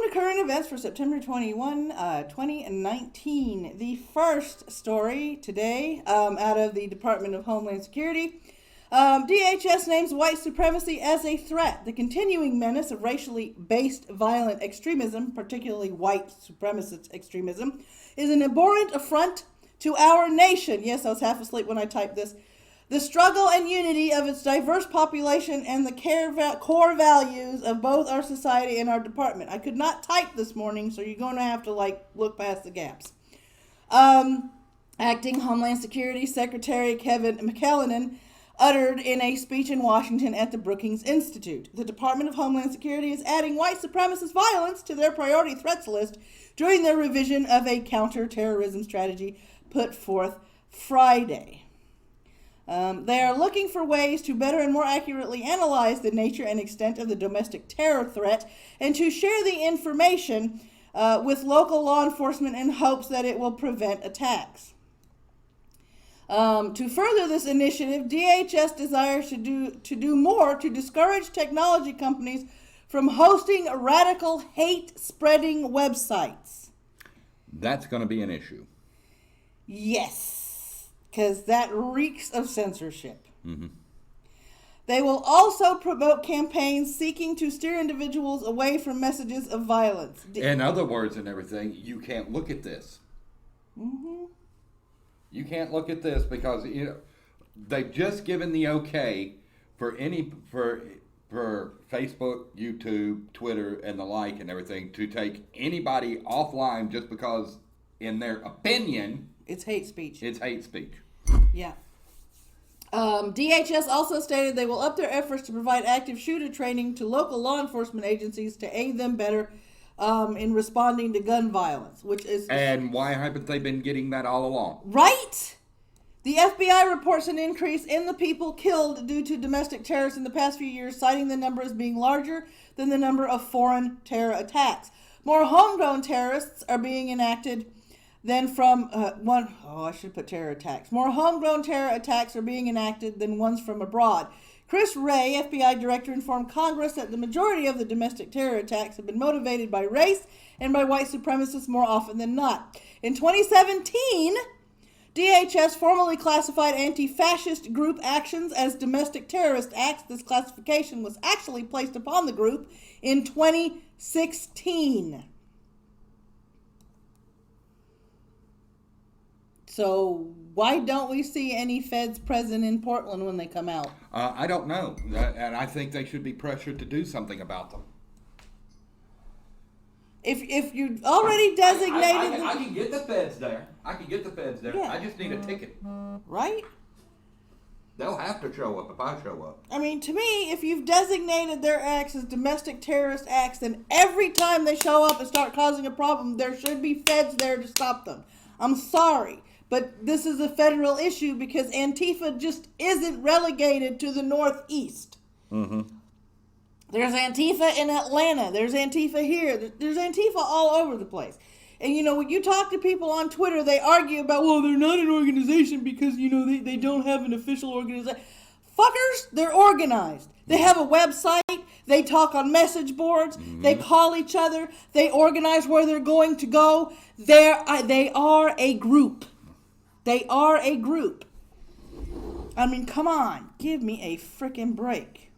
to current events for September 21, 2019. The first story today out of the Department of Homeland Security. DHS names white supremacy as a threat. The continuing menace of racially based violent extremism, particularly white supremacist extremism, is an abhorrent affront to our nation. Yes, I was half asleep when I typed this. The struggle and unity of its diverse population and the core values of both our society and our department. I could not type this morning, so you're going to have to look past the gaps. Acting Homeland Security Secretary Kevin McAleenan uttered in a speech in Washington at the Brookings Institute. The Department of Homeland Security is adding white supremacist violence to their priority threats list during their revision of a counterterrorism strategy put forth Friday. They are looking for ways to better and more accurately analyze the nature and extent of the domestic terror threat and to share the information with local law enforcement in hopes that it will prevent attacks. To further this initiative, DHS desires to do more to discourage technology companies from hosting radical hate-spreading websites. That's going to be an issue. Yes, because that reeks of censorship. Mm-hmm. They will also promote campaigns seeking to steer individuals away from messages of violence. In other words and everything, you can't look at this. Mm-hmm. You can't look at this because they've just given the okay for Facebook, YouTube, Twitter, and the like and everything to take anybody offline just because, in their opinion, it's hate speech. It's hate speech. Yeah. DHS also stated they will up their efforts to provide active shooter training to local law enforcement agencies to aid them better in responding to gun violence, which is... And why haven't they been getting that all along? Right? The FBI reports an increase in the people killed due to domestic terrorists in the past few years, citing the number as being larger than the number of foreign terror attacks. More homegrown terrorists are being enacted than from terror attacks. More homegrown terror attacks are being enacted than ones from abroad. Chris Wray, FBI director, informed Congress that the majority of the domestic terror attacks have been motivated by race and by white supremacists more often than not. In 2017, DHS formally classified anti-fascist group actions as domestic terrorist acts. This classification was actually placed upon the group in 2016. So why don't we see any feds present in Portland when they come out? I don't know. And I think they should be pressured to do something about them. If you already designated... I can get the feds there. Yeah. I just need a ticket. Right? They'll have to show up if I show up. I mean, to me, if you've designated their acts as domestic terrorist acts, then every time they show up and start causing a problem, there should be feds there to stop them. I'm sorry. But this is a federal issue because Antifa just isn't relegated to the Northeast. Mm-hmm. There's Antifa in Atlanta. There's Antifa here. There's Antifa all over the place. And, when you talk to people on Twitter, they argue about, well, they're not an organization because, they don't have an official organization. Fuckers, they're organized. They have a website. They talk on message boards. Mm-hmm. They call each other. They organize where they're going to go. They are a group. They are a group. I mean, come on. Give me a frickin' break.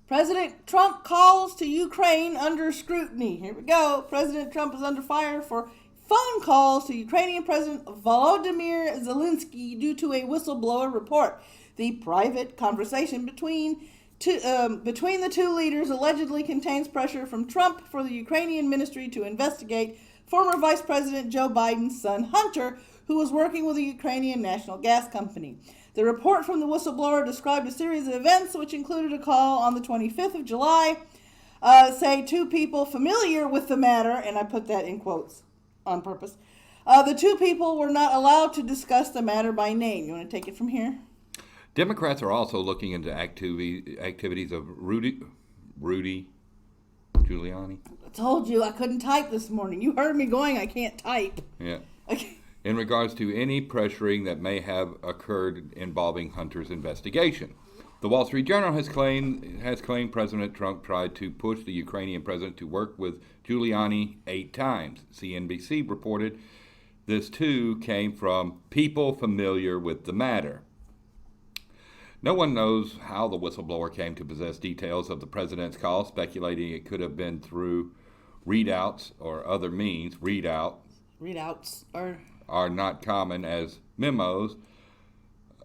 President Trump calls to Ukraine under scrutiny. Here we go. President Trump is under fire for phone calls to Ukrainian President Volodymyr Zelensky due to a whistleblower report. The private conversation between the two leaders allegedly contains pressure from Trump for the Ukrainian ministry to investigate former Vice President Joe Biden's son, Hunter, who was working with the Ukrainian National Gas Company. The report from the whistleblower described a series of events, which included a call on the 25th of July, say two people familiar with the matter, and I put that in quotes on purpose. The two people were not allowed to discuss the matter by name. You want to take it from here? Democrats are also looking into activities of Rudy Giuliani. I told you I couldn't type this morning. You heard me going, I can't type. Yeah. Okay. In regards to any pressuring that may have occurred involving Hunter's investigation. The Wall Street Journal has claimed President Trump tried to push the Ukrainian president to work with Giuliani 8 times. CNBC reported this too came from people familiar with the matter. No one knows how the whistleblower came to possess details of the president's call, speculating it could have been through readouts or other means. Readouts are not common as memos.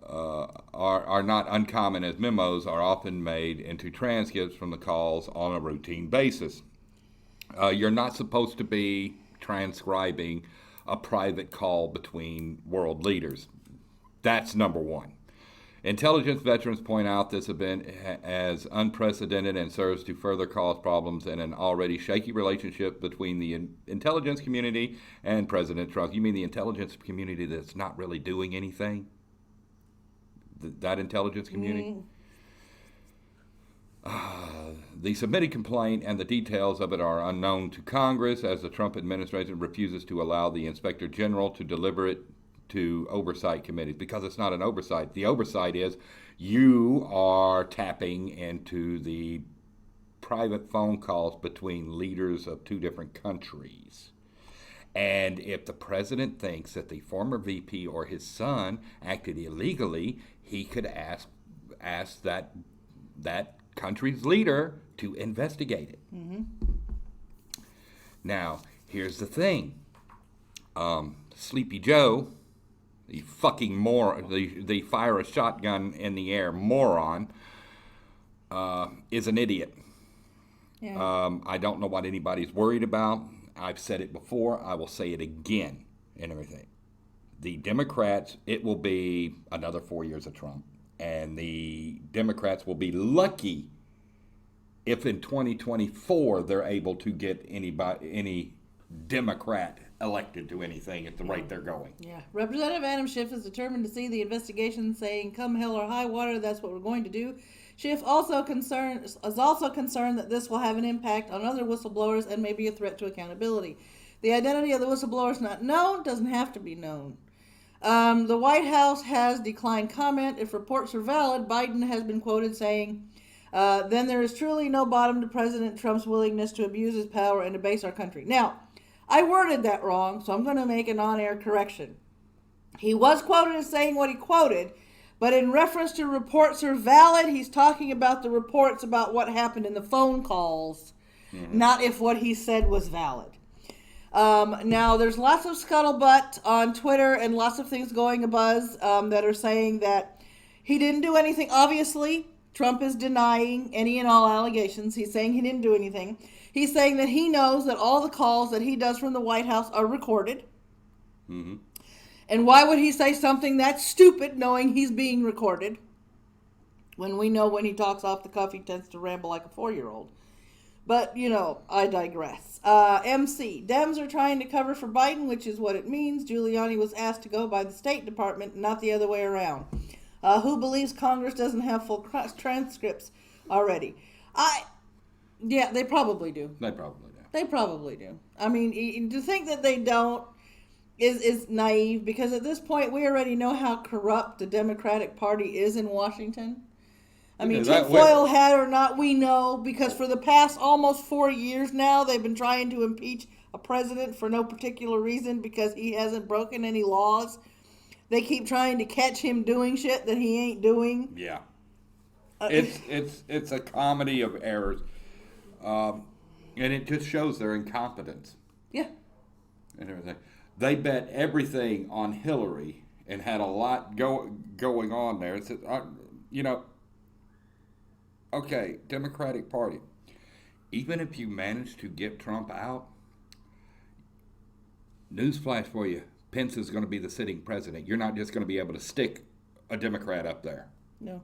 Are not uncommon as memos are often made into transcripts from the calls on a routine basis. You're not supposed to be transcribing a private call between world leaders. That's number one. Intelligence veterans point out this event as unprecedented and serves to further cause problems in an already shaky relationship between the intelligence community and President Trump. You mean the intelligence community that's not really doing anything? That intelligence community? The submitted complaint and the details of it are unknown to Congress, as the Trump administration refuses to allow the Inspector General to deliver it to oversight committees, because it's not an oversight. The oversight is you are tapping into the private phone calls between leaders of two different countries. And if the president thinks that the former VP or his son acted illegally, he could ask that country's leader to investigate it. Mm-hmm. Now, here's the thing. Sleepy Joe, the fucking the fire a shotgun in the air moron, is an idiot. Yeah. I don't know what anybody's worried about. I've said it before. I will say it again and everything. The Democrats, it will be another 4 years of Trump. And the Democrats will be lucky if in 2024 they're able to get any Democrat elected to anything at the rate they're going. Yeah. Representative Adam Schiff is determined to see the investigation, saying, come hell or high water, that's what we're going to do. Schiff is also concerned that this will have an impact on other whistleblowers and may be a threat to accountability. The identity of the whistleblower is not known, doesn't have to be known. The White House has declined comment. If reports are valid, Biden has been quoted saying, then there is truly no bottom to President Trump's willingness to abuse his power and debase our country. Now, I worded that wrong, so I'm going to make an on-air correction. He was quoted as saying what he quoted, but in reference to reports are valid, he's talking about the reports about what happened in the phone calls, not if what he said was valid. Now, there's lots of scuttlebutt on Twitter and lots of things going abuzz that are saying that he didn't do anything. Obviously, Trump is denying any and all allegations. He's saying he didn't do anything. He's saying that he knows that all the calls that he does from the White House are recorded. Mm-hmm. And why would he say something that's stupid knowing he's being recorded? When we know when he talks off the cuff, he tends to ramble like a 4-year-old. But, I digress. MC, Dems are trying to cover for Biden, which is what it means. Giuliani was asked to go by the State Department, not the other way around. Who believes Congress doesn't have full transcripts already? Yeah, they probably do. They probably do. I mean, to think that they don't is naive, because at this point we already know how corrupt the Democratic Party is in Washington. I mean, tinfoil hat or not, we know, because for the past almost 4 years now, they've been trying to impeach a president for no particular reason because he hasn't broken any laws. They keep trying to catch him doing shit that he ain't doing. Yeah. It's a comedy of errors. And it just shows their incompetence. Yeah. And everything. They bet everything on Hillary and had a lot going on there. It's, okay, Democratic Party. Even if you manage to get Trump out, newsflash for you, Pence is going to be the sitting president. You're not just going to be able to stick a Democrat up there. No.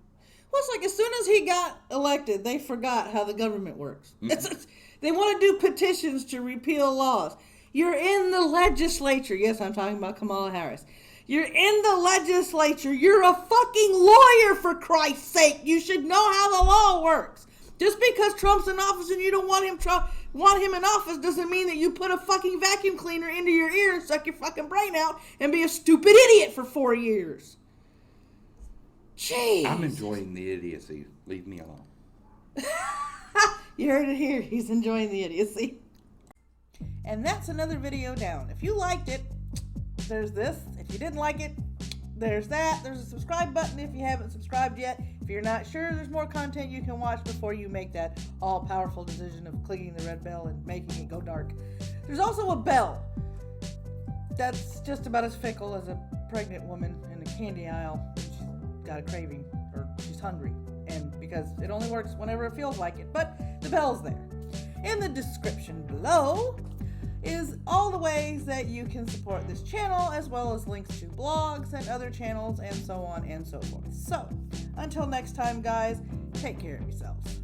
Well, it's like as soon as he got elected, they forgot how the government works. Mm-hmm. They want to do petitions to repeal laws. You're in the legislature. Yes, I'm talking about Kamala Harris. You're in the legislature. You're a fucking lawyer, for Christ's sake. You should know how the law works. Just because Trump's in office and you don't want him in office doesn't mean that you put a fucking vacuum cleaner into your ear and suck your fucking brain out and be a stupid idiot for 4 years. Jeez. I'm enjoying the idiocy. Leave me alone. You heard it here. He's enjoying the idiocy. And that's another video down. If you liked it, there's this. If you didn't like it, there's that. There's a subscribe button if you haven't subscribed yet. If you're not sure, there's more content you can watch before you make that all-powerful decision of clicking the red bell and making it go dark. There's also a bell that's just about as fickle as a pregnant woman in a candy aisle when she's got a craving or she's hungry. And because it only works whenever it feels like it. But the bell's there. In the description below is all the ways that you can support this channel, as well as links to blogs and other channels and so on and so forth. So, until next time, guys, take care of yourselves.